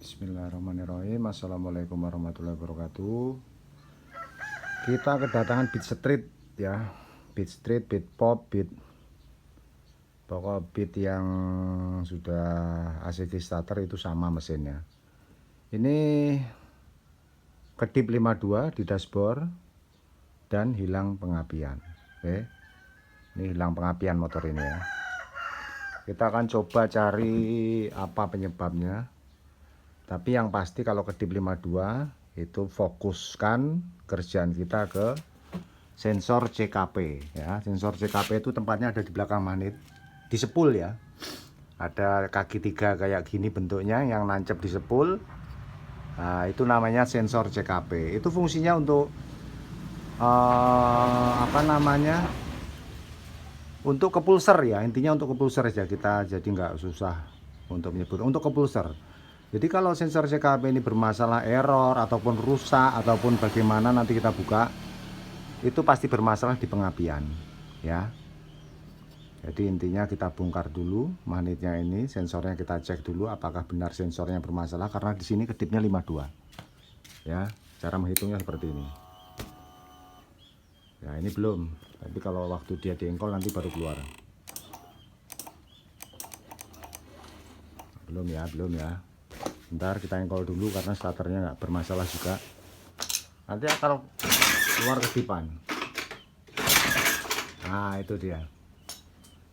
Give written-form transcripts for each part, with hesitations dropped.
Bismillahirrahmanirrahim. Assalamualaikum warahmatullahi wabarakatuh. Kita kedatangan Beat Street ya. Beat Street, Beat Pop, Beat pokok beat yang sudah ACD starter itu sama mesinnya. Ini kedip 52 di dashboard dan hilang pengapian. Oke. Ini hilang pengapian motor ini ya. Kita akan coba cari apa penyebabnya. Tapi yang pasti kalau kedip 52 itu fokuskan kerjaan kita ke sensor CKP ya. Sensor CKP itu tempatnya ada di belakang magnet, di sepul ya. Ada kaki 3 kayak gini bentuknya yang nancep di sepul. Nah, itu namanya sensor CKP. Itu fungsinya untuk untuk kepulser ya. Intinya untuk kepulser aja, kita jadi nggak susah untuk menyebut. Untuk kepulser. Jadi kalau sensor CKP ini bermasalah, error ataupun rusak ataupun bagaimana nanti kita buka, itu pasti bermasalah di pengapian ya. Jadi intinya kita bongkar dulu magnetnya ini, sensornya kita cek dulu apakah benar sensornya bermasalah, karena di sini kedipnya 52 ya. Cara menghitungnya seperti ini ya. Ini belum, tapi kalau waktu dia diengkol nanti baru keluar. Belum ya. Bentar kita engkol dulu karena starternya nggak bermasalah juga. Nanti kalau keluar kedipan. Nah itu dia.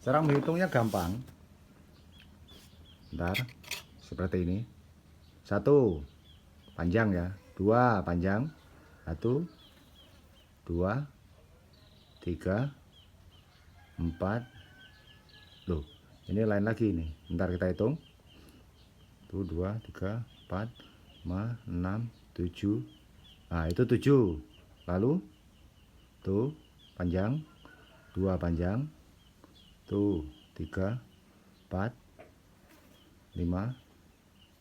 Cara menghitungnya gampang. Bentar, seperti ini. 1 panjang ya, 2 panjang, 1 2 3 4. Loh, ini lain lagi nih. Bentar kita hitung. 1 2 3 4 5 6 7. Nah itu 7. Lalu tuh panjang, 2 panjang, tuh 3 4 5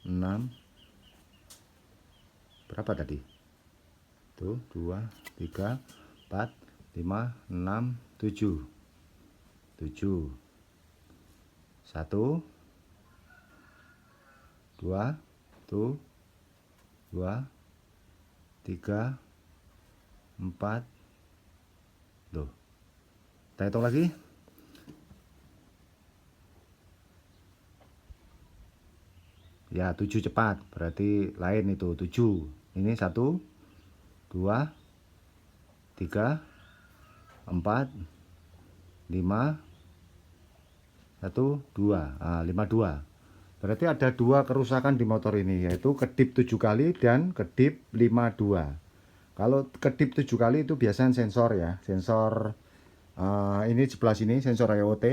6. Berapa tadi? Tuh 2 3 4 5 6 7. 7 1 2 tuh 2 3 4. Tuh kita hitung lagi. Ya 7 cepat, berarti lain itu 7. Ini 1 2 3 4 5 1 2. Nah, 52. Berarti ada 2 kerusakan di motor ini, yaitu kedip 7 kali dan kedip 52. Kalau kedip 7 kali itu biasanya sensor ya, sensor ini sebelah sini sensor IoT,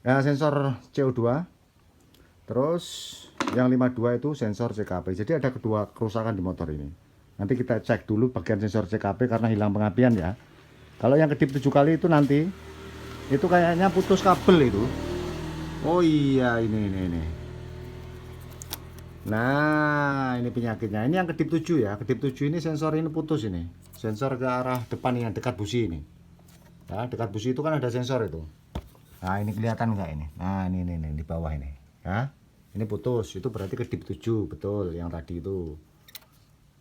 ya, sensor CO2. Terus yang 52 itu sensor CKP. Jadi ada kedua kerusakan di motor ini. Nanti kita cek dulu bagian sensor CKP karena hilang pengapian ya. Kalau yang kedip 7 kali itu nanti itu kayaknya putus kabel itu. Oh iya, ini. Nah, ini penyakitnya. Ini yang kedip 7 ya. Kedip 7 ini sensor ini putus ini. Sensor ke arah depan yang dekat busi ini. Ya, dekat busi itu kan ada sensor itu. Nah, ini kelihatan enggak ini? Nah, ini di bawah ini. Ya. Ini putus. Itu berarti kedip 7, betul yang tadi itu.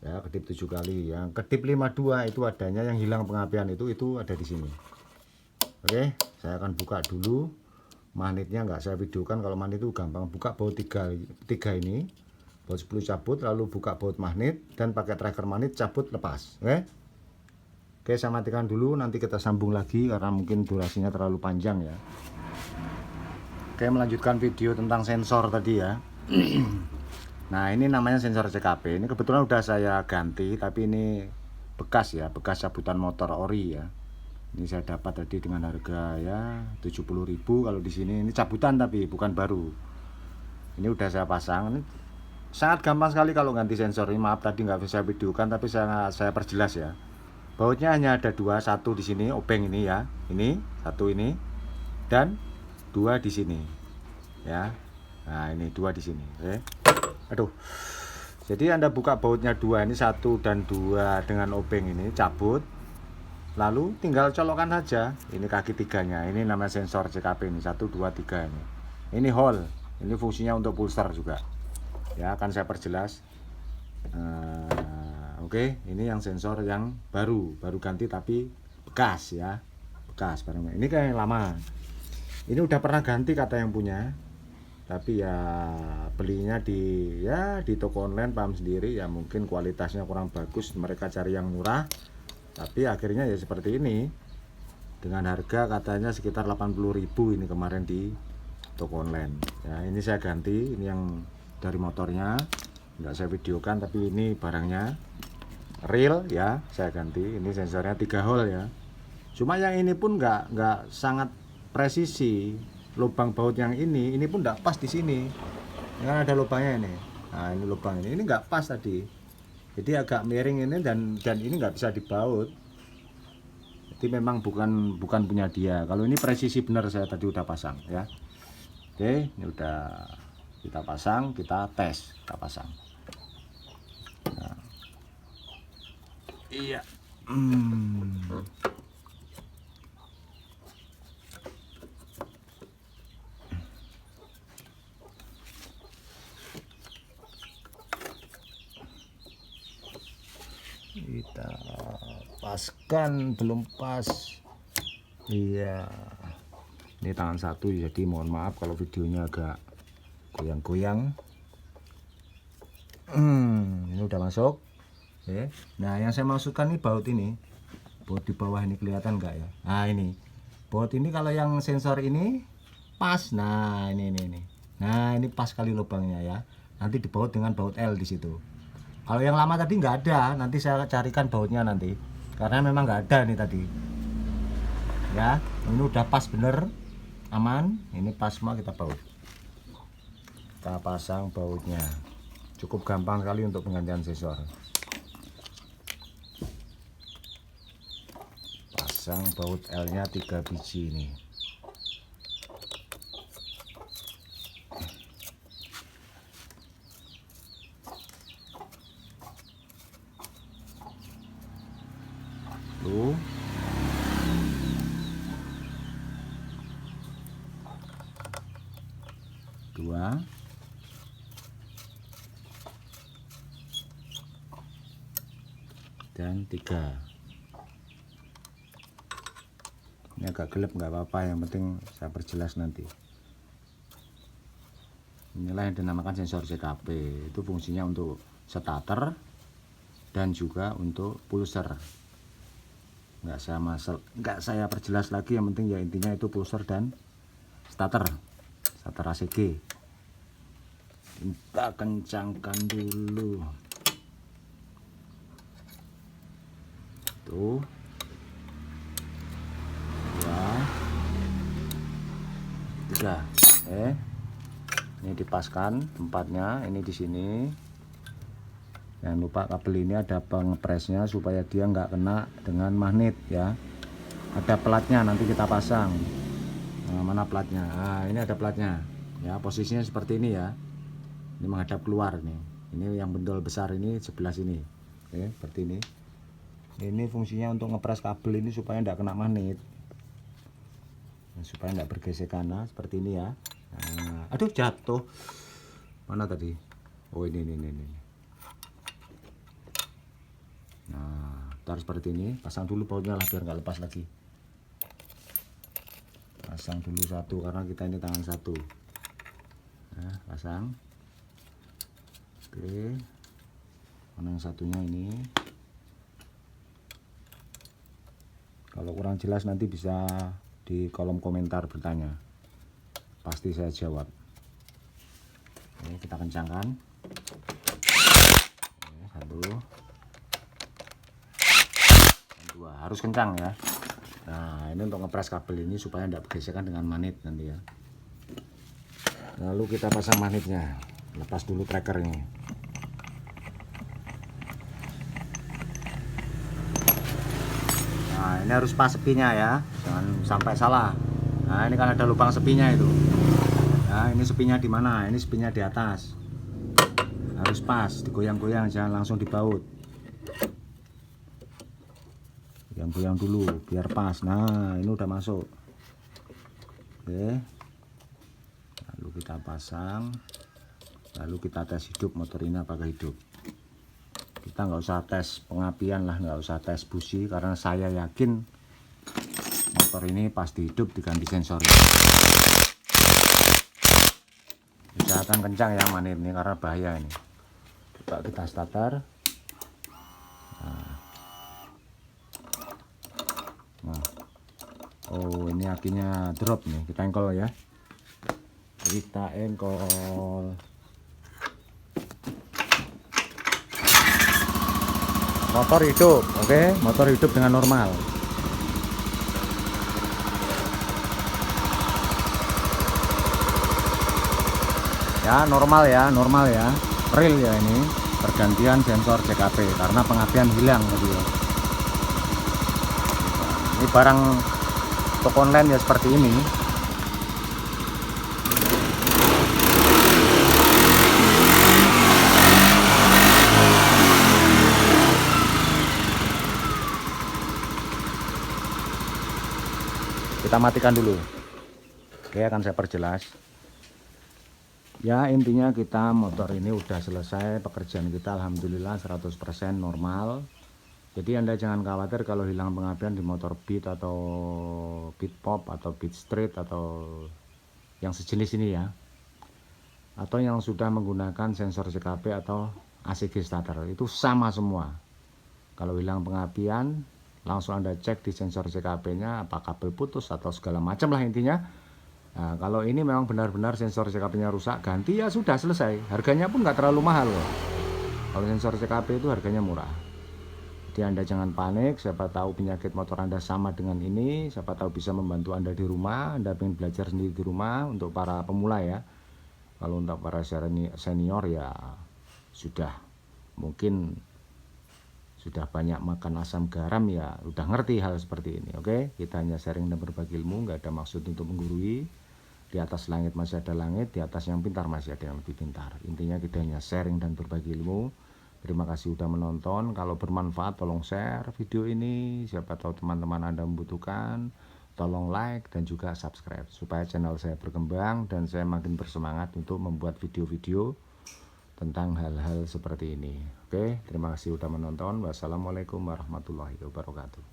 Ya, kedip 7 kali. Yang kedip 52 itu adanya yang hilang pengapian itu ada di sini. Oke, saya akan buka dulu. Magnetnya nggak saya videokan, kalau magnet itu gampang. Buka baut 3 ini. Baut 10 cabut, lalu buka baut magnet dan pakai tracker magnet, cabut, lepas. Oke, saya matikan dulu, nanti kita sambung lagi karena mungkin durasinya terlalu panjang ya. Oke, melanjutkan video tentang sensor tadi ya. Nah, ini namanya sensor CKP. Ini kebetulan udah saya ganti, tapi ini bekas ya, bekas cabutan motor ori ya. Ini saya dapat tadi dengan harga ya 70.000 kalau di sini. Ini cabutan tapi bukan baru. Ini udah saya pasang. Ini sangat gampang sekali kalau ganti sensor ini. Maaf tadi nggak bisa videokan, tapi saya perjelas ya. Bautnya hanya ada 2, 1 di sini, obeng ini ya. Ini, 1 ini dan 2 di sini. Ya. Nah, ini 2 di sini. Oke. Aduh. Jadi Anda buka bautnya 2 ini, 1 dan 2 dengan obeng ini, cabut. Lalu tinggal colokkan saja. Ini kaki 3-nya. Ini namanya sensor CKP ini, 1 2 3 ini. Ini hole. Ini fungsinya untuk pulsar juga. Ya, akan saya perjelas. Oke, ini yang sensor yang baru ganti tapi bekas ya, bekas barang. Ini kayak yang lama. Ini udah pernah ganti kata yang punya, tapi ya belinya di toko online, paham sendiri ya, mungkin kualitasnya kurang bagus, mereka cari yang murah, tapi akhirnya ya seperti ini dengan harga katanya sekitar 80.000 ini kemarin di toko online ya. Ini saya ganti, ini yang dari motornya nggak saya videokan, tapi ini barangnya real ya, saya ganti. Ini sensornya 3 hole ya, cuma yang ini pun nggak sangat presisi. Lubang baut yang ini pun nggak pas di sini. Ini kan ada lubangnya ini. Nah, ini lubang ini nggak pas tadi. Jadi agak miring ini, dan ini nggak bisa dibaut. Jadi memang bukan punya dia. Kalau ini presisi benar, saya tadi udah pasang ya. Oke, ini udah kita pasang, kita tes, kita pasang. Nah. Iya. Kita paskan, belum pas. Iya, ini tangan satu, jadi mohon maaf kalau videonya agak goyang-goyang. Ini udah masuk. Oke. Nah, yang saya maksudkan ini baut di bawah ini, kelihatan nggak ya? Nah, ini baut ini, kalau yang sensor ini pas. Nah, ini nah, ini pas kali lubangnya ya. Nanti dibaut dengan baut L di situ. Kalau yang lama tadi nggak ada, nanti saya carikan bautnya nanti, karena memang nggak ada nih tadi ya. Ini udah pas bener, aman, ini pas semua, kita baut, kita pasang bautnya. Cukup gampang sekali untuk penggantian sensor. Pasang baut L nya 3 biji ini. Tuh. Dua. Dan 3. Ini agak gelap nggak apa-apa, yang penting saya perjelas nanti. Inilah yang dinamakan sensor CKP. Itu fungsinya untuk starter dan juga untuk pulser. Nggak saya perjelas lagi, yang penting ya intinya itu pulser dan starter ACG. Kita kencangkan dulu tuh ya. 3. Ini dipaskan tempatnya, ini di sini. Jangan lupa kabel ini ada pengepresnya supaya dia nggak kena dengan magnet ya. Ada platnya, nanti kita pasang. Nah, mana platnya? Nah, ini ada platnya ya, posisinya seperti ini ya. Ini menghadap keluar nih. Ini yang bendol besar ini sebelah sini. Oke, seperti ini. Ini fungsinya untuk ngepres kabel ini supaya nggak kena magnet. Nah, supaya nggak bergesekan. Nah, seperti ini ya. Nah, aduh, jatuh. Mana tadi? Oh, ini. Nah, taruh seperti ini. Pasang dulu bautnya lah biar nggak lepas lagi. Pasang dulu satu, karena kita ini tangan satu. Nah, pasang. Oke. Mana yang satunya ini? Kalau kurang jelas nanti bisa di kolom komentar bertanya. Pasti saya jawab. Oke, kita kencangkan. Oke, 1. 2, harus kencang ya. Nah, ini untuk ngepres kabel ini supaya tidak bergesekan dengan magnet nanti ya. Lalu kita pasang magnetnya. Lepas dulu tracker ini. Nah, ini harus pas sepinya ya, jangan sampai salah. Nah, ini kan ada lubang sepinya itu. Nah, ini sepinya di mana? Ini sepinya di atas. Harus pas, digoyang-goyang, jangan langsung dibaut. Goyang dulu biar pas. Nah, ini udah masuk. Oke, lalu kita pasang. Lalu kita tes hidup motor ini apakah hidup. Kita nggak usah tes pengapian lah, nggak usah tes busi, karena saya yakin motor ini pasti hidup diganti sensornya. Usahakan kencang ya manir ini, karena bahaya ini. Coba kita starter. Nah. Oh, ini akinya drop nih, kita engkol ya. Kita engkol. Motor hidup, oke, motor hidup dengan normal. Ya, normal ya, real ya ini. Pergantian sensor CKP karena pengapian hilang tadi ya. Ini barang toko online ya seperti ini. Kita matikan dulu. Oke, akan saya perjelas. Ya, intinya kita motor ini udah selesai pekerjaan kita, alhamdulillah 100% normal. Jadi Anda jangan khawatir kalau hilang pengapian di motor Beat atau Beat Pop atau Beat Street atau yang sejenis ini ya. Atau yang sudah menggunakan sensor CKP atau ACG starter, itu sama semua. Kalau hilang pengapian, langsung Anda cek di sensor CKP-nya apa kabel putus atau segala macam lah intinya. Nah, kalau ini memang benar-benar sensor CKP-nya rusak, ganti ya sudah selesai. Harganya pun nggak terlalu mahal loh. Kalau sensor CKP itu harganya murah. Jadi Anda jangan panik, siapa tahu penyakit motor Anda sama dengan ini, siapa tahu bisa membantu Anda di rumah, Anda ingin belajar sendiri di rumah untuk para pemula ya. Kalau untuk para senior ya sudah mungkin sudah banyak makan asam garam ya udah ngerti hal seperti ini. Oke, kita hanya sharing dan berbagi ilmu, nggak ada maksud untuk menggurui. Di atas langit masih ada langit, di atas yang pintar masih ada yang lebih pintar. Intinya kita hanya sharing dan berbagi ilmu. Terima kasih sudah menonton. Kalau bermanfaat tolong share video ini, siapa tahu teman-teman Anda membutuhkan. Tolong like dan juga subscribe supaya channel saya berkembang dan saya makin bersemangat untuk membuat video-video tentang hal-hal seperti ini. Oke, terima kasih sudah menonton. Wassalamualaikum warahmatullahi wabarakatuh.